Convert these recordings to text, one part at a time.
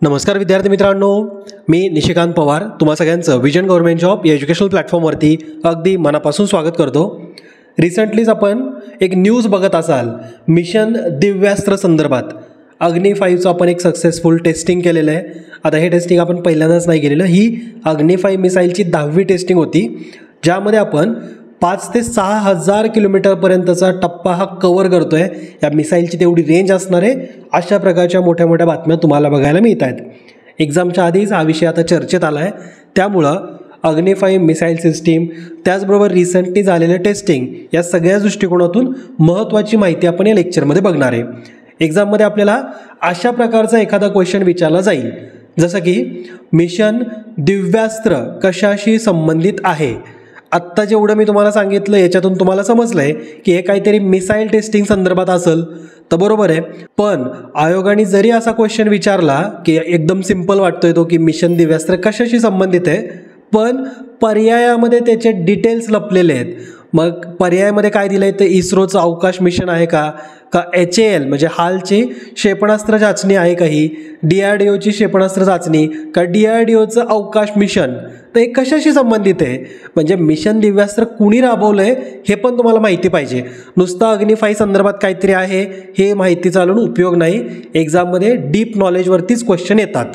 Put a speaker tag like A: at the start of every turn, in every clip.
A: नमस्कार विद्यार्थी मित्रांनो, मी निशिकांत पवार तुम्हा सगळ्यांचं विजन गव्हर्नमेंट जॉब या एज्युकेशनल प्लॅटफॉर्मवरती अगदी मनापासून स्वागत करतो. रिसेंटलीच आपण एक न्यूज बघत असाल मिशन दिव्यास्त्र संदर्भात. अग्नी 5चं आपण एक सक्सेसफुल टेस्टिंग केलेलं आहे. आता हे टेस्टिंग आपण पहिल्यांदाच नाही केलेलं, ही अग्नी 5 मिसाईलची 10वी टेस्टिंग होती, ज्यामध्ये आपण 5 ते 6,000 किलोमीटरपर्यंतचा टप्पा हा कवर करतो आहे. या मिसाईलची तेवढी रेंज असणार आहे. अशा प्रकारच्या मोठ्या मोठ्या बातम्या तुम्हाला बघायला मिळत आहेत. एक्झामच्या आधीच हा विषय आता चर्चेत आला आहे. त्यामुळं अग्नी 5 मिसाईल सिस्टीम त्याचबरोबर रिसेंटली झालेलं टेस्टिंग या सगळ्या दृष्टिकोनातून महत्त्वाची माहिती आपण या लेक्चरमध्ये बघणार आहे. एक्झाममध्ये आपल्याला अशा प्रकारचा एखादा क्वेश्चन विचारला जाईल, जसं की मिशन दिव्यास्त्र कशाशी संबंधित आहे. आत्ता जेवढं मी तुम्हाला सांगितलं याच्यातून तुम्हाला समजलं आहे की हे काहीतरी मिसाईल टेस्टिंग संदर्भात असेल, तर बरोबर आहे. पण आयोगाने जरी असा क्वेश्चन विचारला की एकदम सिम्पल वाटतोय तो की मिशन दिव्यास्त्र कशाशी संबंधित आहे, पण पर्यायामध्ये त्याचे डिटेल्स लपलेले आहेत. मग पर्यायामध्ये काय दिलं आहे, तर इस्रोचं अवकाश मिशन आहे का HAL म्हणजे हालची क्षेपणास्त्र चाचणी आहे का, ही DRDOची क्षेपणास्त्र चाचणी का DRDOचं अवकाश मिशन, तर हे कशाशी संबंधित आहे. म्हणजे मिशन दिव्यास्त्र कुणी राबवलं आहे हे पण तुम्हाला माहिती पाहिजे. नुसतं अग्नी 5 संदर्भात काहीतरी आहे हे माहिती चालून उपयोग नाही. एक्झाममध्ये डीप नॉलेजवरतीच क्वेश्चन येतात.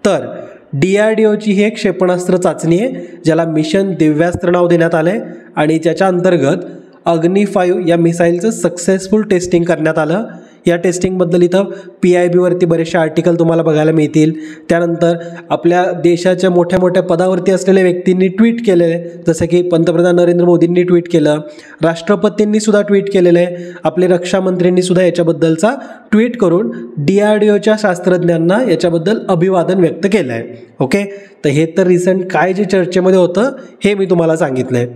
A: तर DRDOची ही एक क्षेपणास्त्र चाचणी आहे, ज्याला मिशन दिव्यास्त्र नाव देण्यात आलं आहे आणि त्याच्या अंतर्गत अग्नी 5 या मिसाईलचं सक्सेसफुल टेस्टिंग करण्यात आलं. या टेस्टिंगबद्दल इथं PIBवरती बरेचसे आर्टिकल तुम्हाला बघायला मिळतील. त्यानंतर आपल्या देशाच्या मोठ्या मोठ्या पदावरती असलेल्या व्यक्तींनी ट्विट केले, जसं की पंतप्रधान नरेंद्र मोदींनी ट्विट केलं, राष्ट्रपतींनी सुद्धा ट्विट केलेलं आहे, आपले रक्षामंत्र्यांनी सुद्धा याच्याबद्दलचा ट्विट करून DRDOच्या शास्त्रज्ञांना याच्याबद्दल अभिवादन व्यक्त केलं आहे. ओके, तर हे तर रिसेंट काय जे चर्चेमध्ये होतं हे मी तुम्हाला सांगितलं आहे.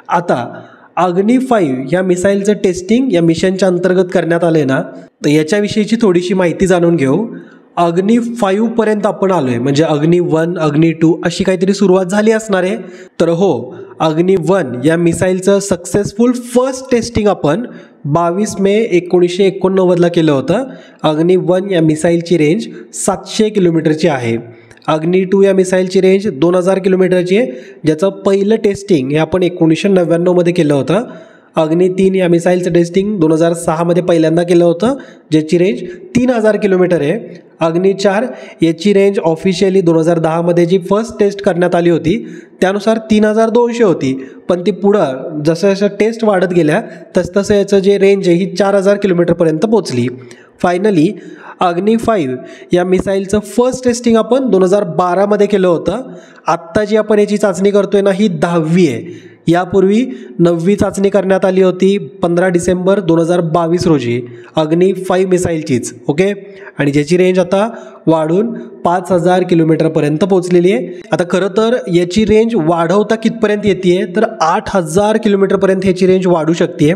A: आता अग्नी 5 या मिसाईलचं टेस्टिंग या मिशनच्या अंतर्गत करण्यात आले ना, तर याच्याविषयीची थोडीशी माहिती जाणून घेऊ. अग्नी 5पर्यंत आपण आलो आहे, म्हणजे अग्नी 1 अग्नी 2 अशी काहीतरी सुरुवात झाली असणार आहे. तर हो, अग्नी 1 या मिसाईलचं सक्सेसफुल फर्स्ट टेस्टिंग आपण 22 मे 1989ला केलं होतं. अग्नी 1 या मिसाईलची रेंज 700 किलोमीटरची आहे. अग्नी 2 या मिसाईलची रेंज 2000 किलोमीटरची आहे, ज्याचं पहिलं टेस्टिंग हे आपण 1999मध्ये केलं होतं. अग्नी 3 या मिसाईलचं टेस्टिंग 2006मध्ये पहिल्यांदा केलं होतं, ज्याची रेंज 3000 किलोमीटर आहे. अग्नी 4 याची रेंज ऑफिशियली 2010मध्ये जी फर्स्ट टेस्ट करण्यात आली होती त्यानुसार 3200 होती, पण ती पुढं जसं जसं टेस्ट वाढत गेल्या तसं याचं जे रेंज आहे ही 4000 किलोमीटरपर्यंत पोचली. फायनली अग्नी 5 या मिसाईलचं फर्स्ट टेस्टिंग आपण 2012मध्ये केलं होतं. आत्ता जी आपण याची चाचणी करतोय ना, ही 10वी आहे. यापूर्वी 9वी चाचणी करण्यात आली होती 15 डिसेंबर 2022 रोजी अग्नी 5 मिसाईलचीच. ओके, आणि ज्याची रेंज आता वाढून 5000 किलोमीटरपर्यंत पोहोचलेली आहे. आता खरं तर याची रेंज वाढवता कितपर्यंत येते, तर 8000 किलोमीटरपर्यंत ह्याची रेंज वाढू शकते.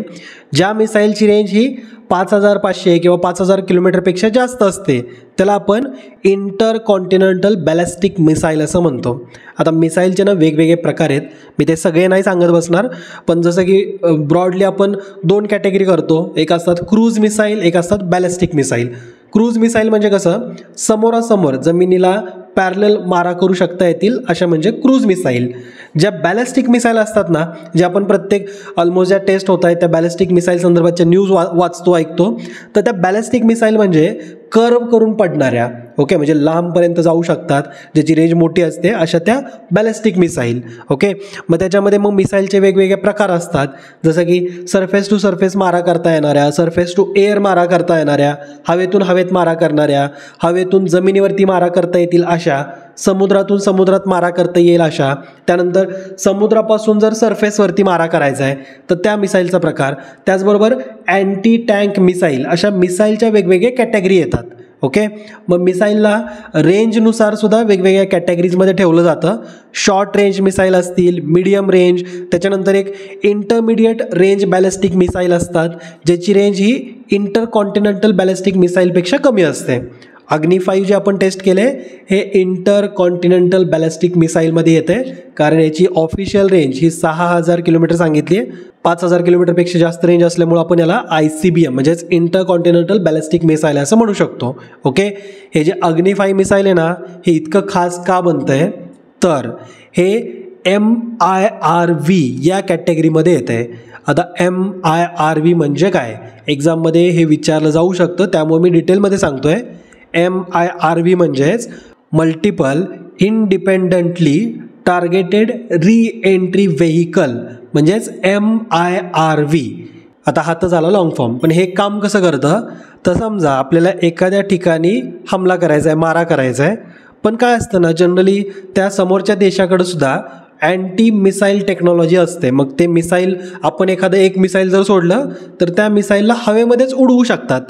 A: ज्या मिसाईलची रेंज ही 5500 किंवा 5000 किलोमीटरपेक्षा जास्त असते त्याला आपण इंटरकॉन्टिनेंटल बॅलिस्टिक मिसाईल असं म्हणतो. आता मिसाईलचे ना वेगवेगळे प्रकार आहेत, मी ते सगळे नाही सांगत बसणार, पण जसं की ब्रॉडली आपण 2 कॅटेगरी करतो. एक असतात क्रूज मिसाईल, एक असतात बॅलिस्टिक मिसाईल. क्रूज मिसाईल म्हणजे कसं, समोरासमोर जमिनीला पॅरलल मारा करू शकता येतील अशा म्हणजे क्रूज मिसाईल. ज्या बॅलिस्टिक मिसाईल असतात ना, जे आपण प्रत्येक ऑलमोस्ट ज्या टेस्ट होत आहेत त्या बॅलिस्टिक मिसाईल संदर्भातच्या न्यूज वाचतो ऐकतो, तर त्या बॅलिस्टिक मिसाईल म्हणजे कर्व करून पडणाऱ्या, ओके, म्हणजे लांबपर्यंत जाऊ शकतात, ज्याची रेंज मोठी असते, अशा त्या बॅलिस्टिक मिसाईल. ओके, मग त्याच्यामध्ये मग मिसाईलचे वेगवेगळे प्रकार असतात, जसं की सरफेस टू सरफेस मारा करता येणाऱ्या, सरफेस टू एअर मारा करता येणाऱ्या, हवेतून हवेत मारा करणाऱ्या, हवेतून जमिनीवरती मारा करता येतील अशा, समुद्रातून समुद्रात मारा करता येईल अशा, त्यानंतर समुद्रापासून जर सरफेसवरती मारा करायचा आहे तर त्या मिसाईलचा प्रकार. त्याचबरोबर अँटी टँक मिसाईल, अशा मिसाईलच्या वेगवेगळ्या कॅटेगरी येतात. ओके, मग मिसाईलला रेंजनुसार सुद्धा वेगवेगळ्या कॅटेगरीजमध्ये ठेवलं जातं. शॉर्ट रेंज मिसाईल असतील, मीडियम रेंज, त्याच्यानंतर एक इंटरमिडिएट रेंज बॅलिस्टिक मिसाईल असतात, ज्याची रेंज ही इंटरकॉन्टिनेंटल बॅलिस्टिक मिसाईलपेक्षा कमी असते. अग्नी 5 जे आपण टेस्ट केले हे इंटर कॉन्टिनेंटल बॅलिस्टिक मिसाईलमध्ये येते, कारण याची ऑफिशियल रेंज ही 6000 किलोमीटर सांगितली आहे. 5000 किलोमीटरपेक्षा जास्त रेंज असल्यामुळे आपण याला ICBM म्हणजेच इंटर कॉन्टिनेंटल बॅलिस्टिक मिसाईल असं म्हणू शकतो. ओके, हे जे अग्नी 5 मिसाईल आहे ना, हे इतकं खास का बनतं आहे, तर हे MIRV या कॅटेगरीमध्ये येतं आहे. आता MIRV म्हणजे काय, एक्झाममध्ये हे विचारलं जाऊ शकतं, त्यामुळे मी डिटेलमध्ये सांगतो आहे. MIRV म्हणजेच multiple independently targeted re-entry vehicle म्हणजेच MIRV. आता हा तर झाला लॉंग फॉर्म, पण हे काम कसं करतं, तर समजा आपल्याला एखाद्या ठिकाणी हमला करायचा आहे, मारा करायचा आहे, पण काय असतं ना, जनरली त्या समोरच्या देशाकडे सुद्धा अँटी मिसाईल टेक्नॉलॉजी असते. मग ते मिसाईल आपण एखादं एक मिसाईल जर सोडलं तर त्या मिसाईलला हवेमध्येच उडवू शकतात,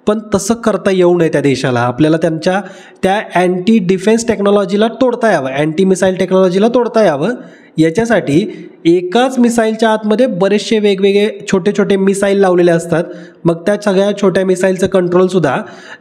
A: पण तसं करता येऊ नये त्या देशाला. आपल्याला त्यांच्या त्या अँटी डिफेन्स टेक्नॉलॉजीला तोडता यावं, अँटी मिसाईल टेक्नॉलॉजीला तोडता यावं. याच्यासाठी एकाच मिसाईलच्या आतमध्ये बरेचसे वेगवेगळे छोटे छोटे मिसाईल लावलेले असतात. मग त्या सगळ्या छोट्या मिसाईलचं कंट्रोलसुद्धा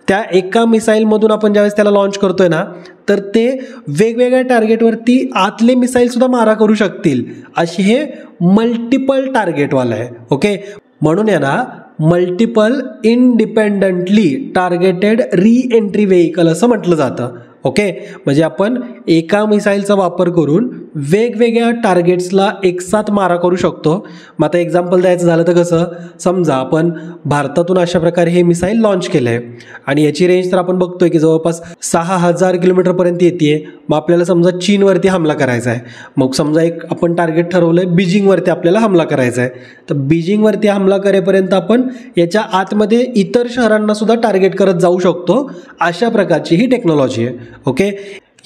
A: त्या एका मिसाईलमधून आपण ज्यावेळेस त्याला लॉन्च करतोय ना, तर ते वेगवेगळ्या टार्गेटवरती आतले मिसाईलसुद्धा मारा करू शकतील, अशी हे मल्टिपल टार्गेटवालं आहे. ओके, म्हणून यांना multiple independently targeted re-entry vehicle असं म्हटलं जातं. ओके, म्हणजे आपण एका मिसाईलचा वापर करून वेगवेगळ्या टार्गेट्सला एकसाथ मारा करू शकतो. मग आता एक्झाम्पल द्यायचं झालं तर कसं, समजा आपण भारतातून अशा प्रकारे हे मिसाईल लॉन्च केलं आहे आणि याची रेंज तर आपण बघतोय की जवळपास 6000 किलोमीटरपर्यंत येते. मग आपल्याला समजा चीनवरती हमला करायचा आहे, मग समजा एक आपण टार्गेट ठरवलं आहे बीजिंगवरती आपल्याला हमला करायचा आहे, तर बीजिंगवरती हमला करेपर्यंत आपण याच्या आतमध्ये इतर शहरांना सुद्धा टार्गेट करत जाऊ शकतो. अशा प्रकारची ही टेक्नॉलॉजी आहे. ओके,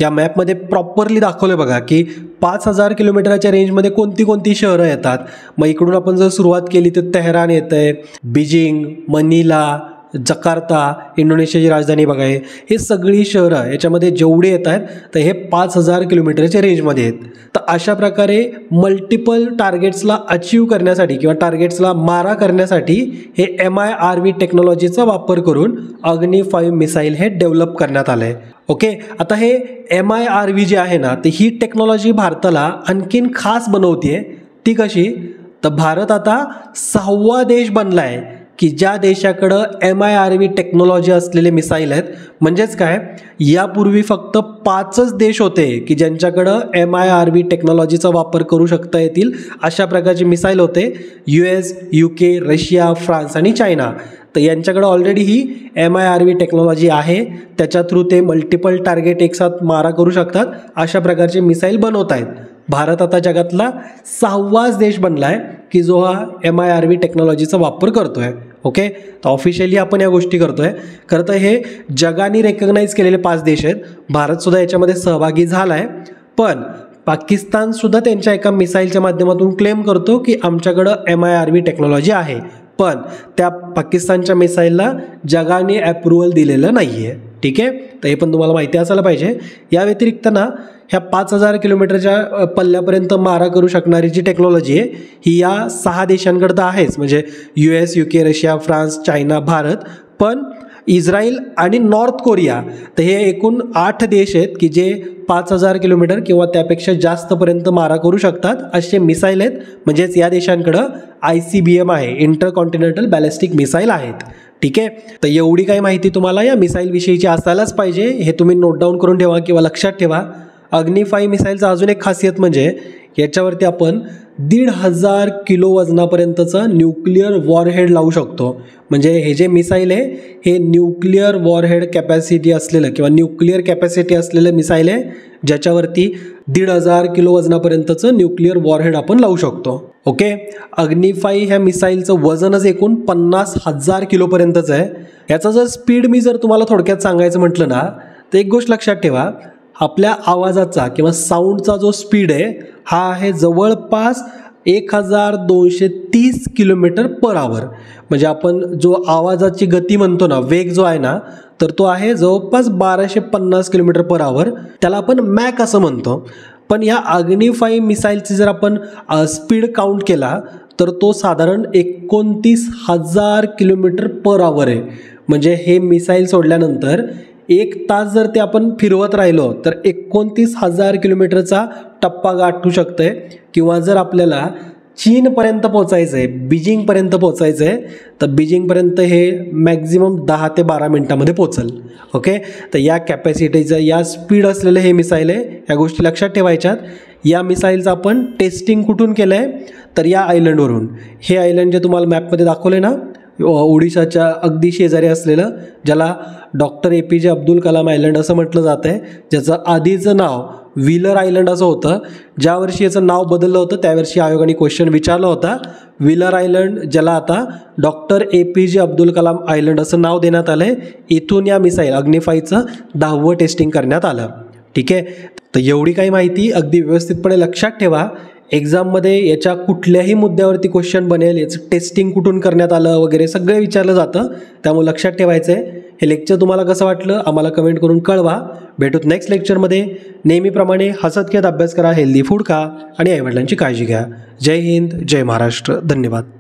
A: या मॅपमध्ये प्रॉपरली दाखवलं बघा की 5000 किलोमीटरच्या रेंजमध्ये कोणती कोणती शहरं येतात. मग इकडून आपण जर सुरुवात केली तर तेहरान येतं आहे, बीजिंग, मनिला, जकार्ता, इंडोनेशियाची राजधानी बघा, हे सगळी शहरं याच्यामध्ये जेवढे येत आहेत तर हे 5000 किलोमीटरच्या रेंजमध्ये आहेत. तर अशा प्रकारे मल्टिपल टार्गेट्सला अचीव करण्यासाठी किंवा टार्गेट्सला मारा करण्यासाठी हे MIRV टेक्नॉलॉजीचा वापर करून अग्नी 5 मिसाईल हे डेव्हलप करण्यात आलं आहे. ओके, आता हे MIRV जे आहे ना, तर ही टेक्नॉलॉजी भारताला आणखीन खास बनवते. ती कशी, तर भारत आता 6वा देश बनला आहे की ज्या देशाकडं MIRV टेक्नॉलॉजी असलेले मिसाईल आहेत. म्हणजेच काय, यापूर्वी फक्त 5च देश होते की ज्यांच्याकडं MIRV टेक्नॉलॉजीचा वापर करू शकता येतील अशा प्रकारचे मिसाईल होते. US, UK, रशिया, फ्रान्स आणि चायना. तर यांच्याकडं ऑलरेडी ही MIRV टेक्नॉलॉजी आहे, त्याच्या थ्रू ते मल्टिपल टार्गेट एकसाथ मारा करू शकतात. अशा प्रकारचे मिसाईल बनवत आहेत. भारत आता जगातला 6वाच देश बनला आहे की जो हा MIRV टेक्नॉलॉजीचा वापर करतो आहे. ओके, तर ऑफिशियली आपण या गोष्टी करतो आहे. खरं तर हे जगाने रेकग्नाईज केलेले 5 देश आहेत. भारतसुद्धा याच्यामध्ये सहभागी झाला आहे, पण पाकिस्तानसुद्धा त्यांच्या एका मिसाईलच्या माध्यमातून क्लेम करतो की आमच्याकडं MIRV टेक्नॉलॉजी आहे, पण त्या पाकिस्तानच्या मिसाईलला जगाने ॲप्रुव्हल दिलेलं नाही आहे. ठीक आहे, तर हे पण तुम्हाला माहिती असायला पाहिजे. या व्यतिरिक्त ना, ह्या 5000 किलोमीटरच्या पल्ल्यापर्यंत मारा करू शकणारी जी टेक्नॉलॉजी आहे ही या 6 देशांकडं तर आहेच, म्हणजे US, UK, Russia, France, China, Bharat, पण इस्रायल आणि नॉर्थ कोरिया, तर हे एकूण 8 देश आहेत की जे 5000 किलोमीटर किंवा त्यापेक्षा जास्तपर्यंत मारा करू शकतात असे मिसाईल आहेत. म्हणजेच या देशांकडं ICBM आहे, इंटर कॉन्टिनेंटल बॅलिस्टिक मिसाईल आहेत. ठीक आहे, तर एवढी काही माहिती तुम्हाला या मिसाईलविषयीची असायलाच पाहिजे. हे तुम्ही नोट डाऊन करून ठेवा किंवा लक्षात ठेवा. अग्नी 5 मिसाईलचा अजून एक खासियत म्हणजे याच्यावरती आपण 1500 किलो वजनापर्यंतचं न्यूक्लिअर वॉरहेड लावू शकतो. म्हणजे हे जे मिसाईल आहे हे न्यूक्लिअर वॉरहेड कॅपॅसिटी असलेलं किंवा न्यूक्लिअर कॅपॅसिटी असलेलं मिसाईल आहे, ज्याच्यावरती 1500 किलो वजनापर्यंतचं न्यूक्लिअर वॉरहेड आपण लावू शकतो. ओके, अग्नी 5 ह्या मिसाईलचं वजनच एकूण 50,000 किलोपर्यंतचं आहे. याचा जर स्पीड मी जर तुम्हाला थोडक्यात सांगायचं म्हटलं ना, तर एक गोष्ट लक्षात ठेवा, आपल्या आवाजाचा किंवा साऊंडचा जो स्पीड आहे हा आहे जवळपास 1230 किलोमीटर पर आवर. म्हणजे आपण जो आवाजाची गती म्हणतो ना, वेग जो आहे ना, तर तो आहे जवळपास 1250 किलोमीटर पर आवर. त्याला आपण मॅक असं म्हणतो. पण या अग्नी 5 मिसाईलची जर आपण स्पीड काउंट केला तर तो साधारण 29,000 किलोमीटर पर आवर आहे. म्हणजे हे मिसाईल सोडल्यानंतर 1 तास जर ते आपण फिरवत राहिलो तर 29,000 किलोमीटरचा टप्पा गाठू शकते. किंवा जर आपल्याला चीनपर्यंत पोचायचं आहे, बीजिंगपर्यंत पोचायचं आहे, तर बीजिंगपर्यंत हे मॅक्झिमम 10 ते 12 मिनटामध्ये पोचेल. ओके, तर या कॅपॅसिटीचं, या स्पीड असलेलं हे मिसाईल आहे. या गोष्टी लक्षात ठेवायच्यात. या मिसाईलचं आपण टेस्टिंग कुठून केलं आहे, तर या आयलंडवरून. हे आयलंड जे तुम्हाला मॅपमध्ये दाखवले ना, ओडिशाच्या अगदी शेजारी असलेलं, ज्याला doctor APJ Abdul Kalam island असं म्हटलं जातं आहे, ज्याचं आधीचं नाव व्हीलर आयलंड असं होतं. ज्या वर्षी याचं नाव बदललं होतं त्यावर्षी आयोगाने क्वेश्चन विचारला होता. व्हीलर आयलंड, ज्याला आता doctor APJ Abdul Kalam island असं नाव देण्यात आलं आहे. इथून या मिसाईल अग्निफाईचं 10वं टेस्टिंग करण्यात आलं. ठीक आहे, तर एवढी काही माहिती अगदी व्यवस्थितपणे लक्षात ठेवा. एक्झाममध्ये याच्या कुठल्याही मुद्द्यावरती क्वेश्चन बनेल, याचं टेस्टिंग कुठून करण्यात आलं वगैरे सगळं विचारलं जातं. त्यामुळे लक्षात ठेवायचं आहे. हे लेक्चर तुम्हाला कसं वाटलं आम्हाला कमेंट करून कळवा. भेटूत नेक्स्ट लेक्चरमध्ये. नेहमीप्रमाणे हसत खेळत अभ्यास करा, हेल्दी फूड खा आणि आईवडिलांची काळजी घ्या. जय हिंद, जय महाराष्ट्र. धन्यवाद.